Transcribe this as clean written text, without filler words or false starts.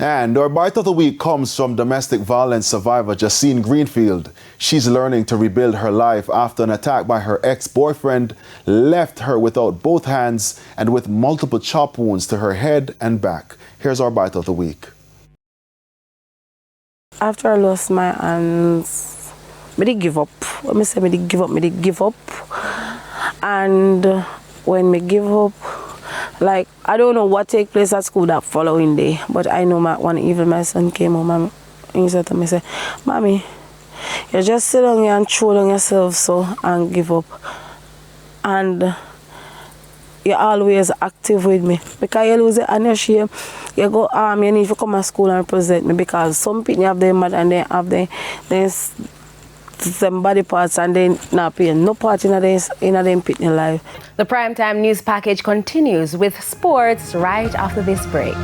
And our bite of the week comes from domestic violence survivor Jaseine Greenfield. She's learning to rebuild her life after an attack by her ex-boyfriend left her without both hands and with multiple chop wounds to her head and back. Here's our bite of the week. After I lost my hands, I did give up. When I say I did give up. And when I give up, like, I don't know what take place at school that following day, but I know one evening my son came home and he said to me, say, "Mommy, you just sit down here and throw down yourself so and give up. And you're always active with me. Because you lose it and you're shame, you go you need to come to school and represent me because some people have their mother and they have them body parts and they not paying no part in them pitney life." The primetime news package continues with sports right after this break.